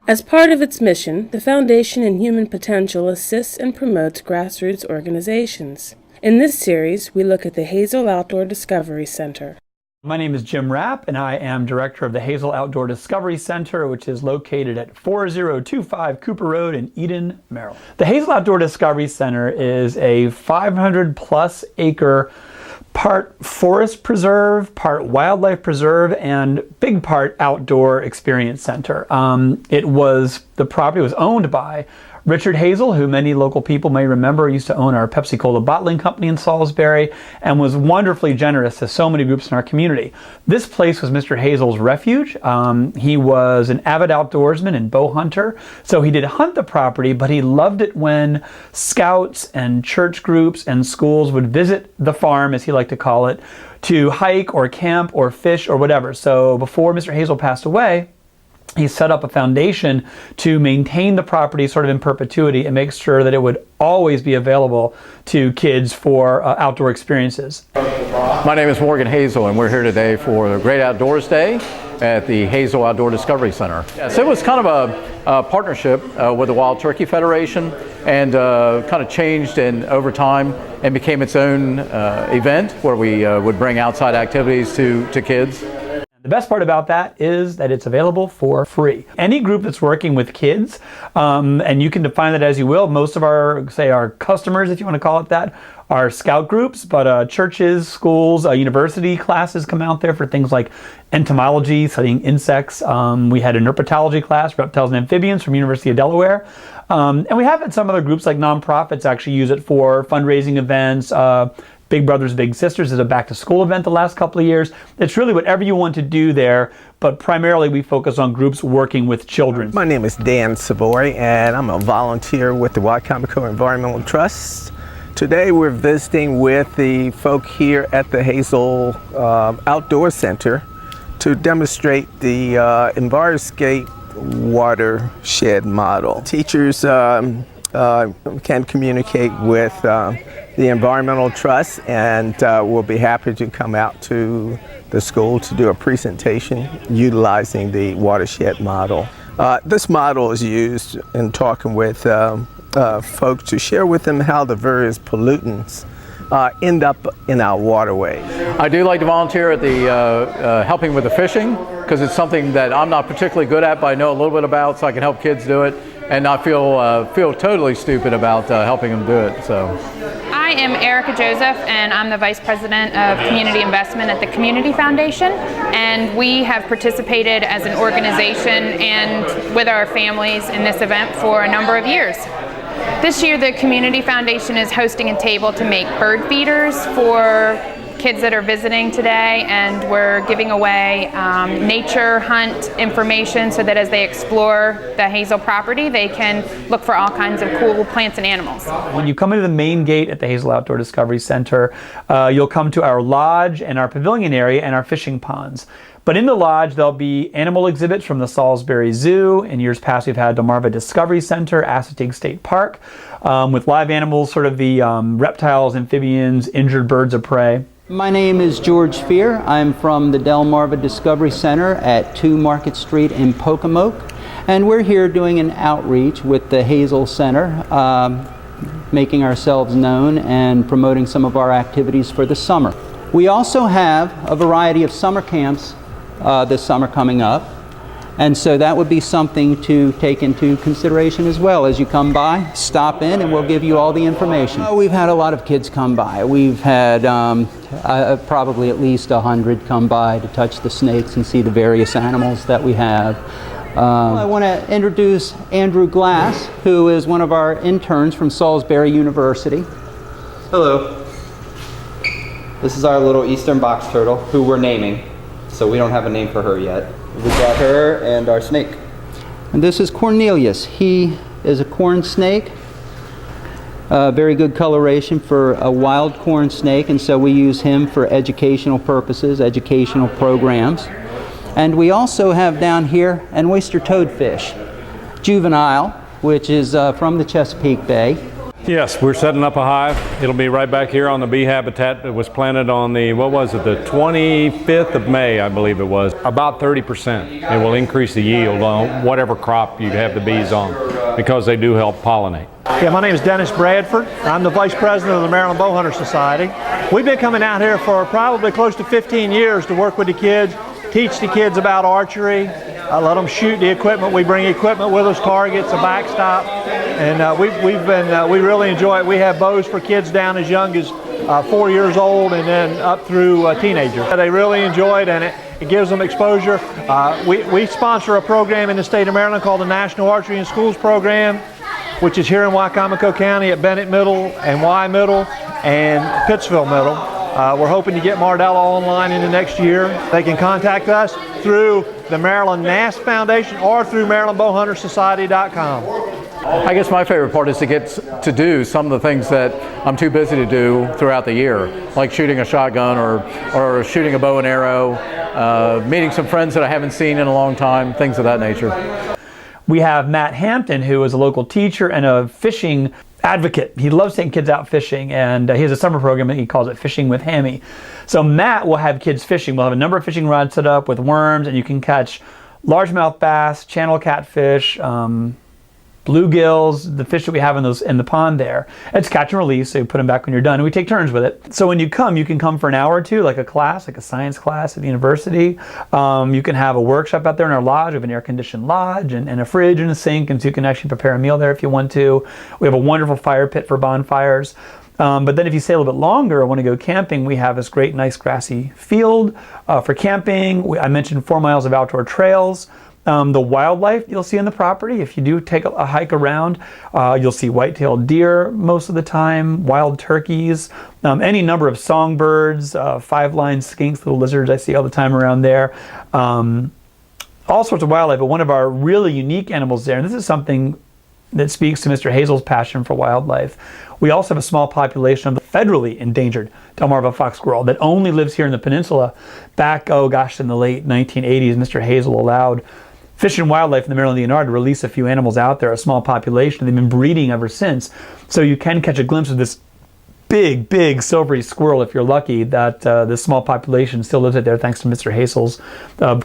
As part of its mission, the Foundation in Human Potential assists and promotes grassroots organizations. In this series, we look at the Hazel Outdoor Discovery Center. My name is Jim Rapp, and I am director of the Hazel Outdoor Discovery Center, which is located at 4025 Cooper Road in Eden, Maryland. The Hazel Outdoor Discovery Center is a 500-plus acre part forest preserve, part wildlife preserve, and big part outdoor experience center. The property was owned by Richard Hazel, who many local people may remember used to own our Pepsi Cola bottling company in Salisbury and was wonderfully generous to so many groups in our community. This place was Mr. Hazel's refuge. He was an avid outdoorsman and bow hunter, so he did hunt the property, but he loved it when scouts and church groups and schools would visit the farm, as he liked to call it, to hike or camp or fish or whatever. So before Mr. Hazel passed away, he set up a foundation to maintain the property sort of in perpetuity and make sure that it would always be available to kids for outdoor experiences. My name is Morgan Hazel, and we're here today for the Great Outdoors Day at the Hazel Outdoor Discovery Center. So it was kind of a partnership with the Wild Turkey Federation, and kind of changed over time and became its own event where we would bring outside activities to kids. The best part about that is that it's available for free. Any group that's working with kids, and you can define that as you will, most of our customers, if you want to call it that, are scout groups, but churches, schools, university classes come out there for things like entomology, studying insects. We had a herpetology class, reptiles and amphibians from University of Delaware. And we have had some other groups like nonprofits actually use it for fundraising events. Big Brothers Big Sisters is a back-to-school event the last couple of years. It's really whatever you want to do there, but primarily we focus on groups working with children. My name is Dan Savoy, and I'm a volunteer with the Wycomico Environmental Trust. Today we're visiting with the folk here at the Hazel Outdoor Center to demonstrate the Enviroscape watershed model. Teachers can communicate with the Environmental Trust, and we'll be happy to come out to the school to do a presentation utilizing the watershed model. This model is used in talking with folks to share with them how the various pollutants end up in our waterways. I do like to volunteer at the helping with the fishing, because it's something that I'm not particularly good at, but I know a little bit about, so I can help kids do it and not feel totally stupid about helping them do it. So. I am Erica Joseph, and I'm the Vice President of Community Investment at the Community Foundation, and we have participated as an organization and with our families in this event for a number of years. This year the Community Foundation is hosting a table to make bird feeders for kids that are visiting today, and we're giving away nature hunt information so that as they explore the Hazel property, they can look for all kinds of cool plants and animals. When you come into the main gate at the Hazel Outdoor Discovery Center, you'll come to our lodge and our pavilion area and our fishing ponds. But in the lodge, there'll be animal exhibits from the Salisbury Zoo. In years past, we've had Delmarva Discovery Center, Assateague State Park, with live animals, sort of the reptiles, amphibians, injured birds of prey. My name is George Fear. I'm from the Delmarva Discovery Center at 2 Market Street in Pocomoke, and we're here doing an outreach with the Hazel Center, making ourselves known and promoting some of our activities for the summer. We also have a variety of summer camps this summer coming up, and so that would be something to take into consideration as well. As you come by, stop in and we'll give you all the information. We've had a lot of kids come by. We've had probably at least 100 come by to touch the snakes and see the various animals that we have. I want to introduce Andrew Glass, who is one of our interns from Salisbury University. Hello. This is our little eastern box turtle, who we're naming, so we don't have a name for her yet. We got her and our snake. And this is Cornelius. He is a corn snake. Very good coloration for a wild corn snake, and so we use him for educational purposes, educational programs. And we also have down here an oyster toadfish, juvenile, which is from the Chesapeake Bay. Yes, we're setting up a hive. It'll be right back here on the bee habitat that was planted on the, what was it, the 25th of May, I believe it was. About 30%. It will increase the yield on whatever crop you have the bees on because they do help pollinate. Yeah, my name is Dennis Bradford. I'm the Vice President of the Maryland Bowhunter Society. We've been coming out here for probably close to 15 years to work with the kids, teach the kids about archery, let them shoot the equipment. We bring equipment with us, targets, a backstop, and we really enjoy it. We have bows for kids down as young as 4 years old and then up through teenagers. They really enjoy it, and it gives them exposure. We sponsor a program in the state of Maryland called the National Archery in Schools Program, which is here in Wycomico County at Bennett Middle and Y Middle and Pittsville Middle. We're hoping to get Mardella online in the next year. They can contact us through the Maryland NASP Foundation or through MarylandBowhunterSociety.com. I guess my favorite part is to get to do some of the things that I'm too busy to do throughout the year, like shooting a shotgun or shooting a bow and arrow, meeting some friends that I haven't seen in a long time, things of that nature. We have Matt Hampton, who is a local teacher and a fishing advocate. He loves taking kids out fishing, and he has a summer program and he calls it Fishing with Hammy. So Matt will have kids fishing. We'll have a number of fishing rods set up with worms, and you can catch largemouth bass, channel catfish, bluegills, the fish that we have in the pond there. It's catch and release, so you put them back when you're done, and we take turns with it. So when you can come for an hour or two, like a class, like a science class at the university. You can have a workshop out there in our lodge. We have an air-conditioned lodge and a fridge and a sink, and so you can actually prepare a meal there if you want to. We have a wonderful fire pit for bonfires. But then if you stay a little bit longer or want to go camping, we have this great, nice grassy field for camping. I mentioned 4 miles of outdoor trails. The wildlife you'll see on the property, if you do take a hike around, you'll see white-tailed deer most of the time, wild turkeys, any number of songbirds, 5-line skinks, little lizards I see all the time around there. All sorts of wildlife, but one of our really unique animals there, and this is something that speaks to Mr. Hazel's passion for wildlife. We also have a small population of the federally endangered Delmarva fox squirrel that only lives here in the peninsula. Back, in the late 1980s, Mr. Hazel allowed Fish and Wildlife in the Maryland DNR to release a few animals out there, a small population. They've been breeding ever since. So you can catch a glimpse of this big silvery squirrel if you're lucky. That this small population still lives out there thanks to Mr. Hazel's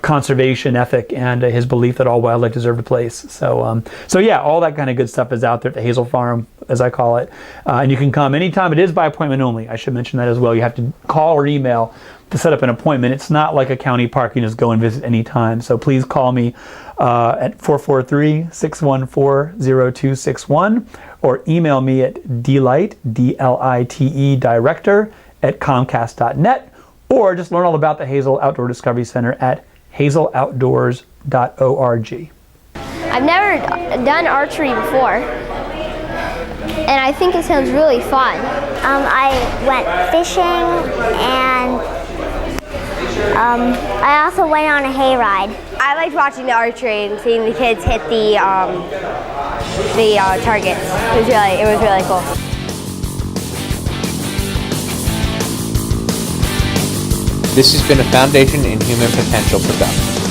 conservation ethic and his belief that all wildlife deserve a place. So yeah, all that kind of good stuff is out there at the Hazel Farm, as I call it. And you can come anytime. It is by appointment only. I should mention that as well. You have to call or email to set up an appointment. It's not like a county park. You can just go and visit anytime. So please call me at 443-614-0261 or email me at dlight, D-L-I-T-E, director at comcast.net, or just learn all about the Hazel Outdoor Discovery Center at hazeleoutdoors.org. I've never done archery before, and I think it sounds really fun. I went fishing, and I also went on a hayride. I liked watching the archery and seeing the kids hit the targets. It was really cool. This has been a Foundation in Human Potential production.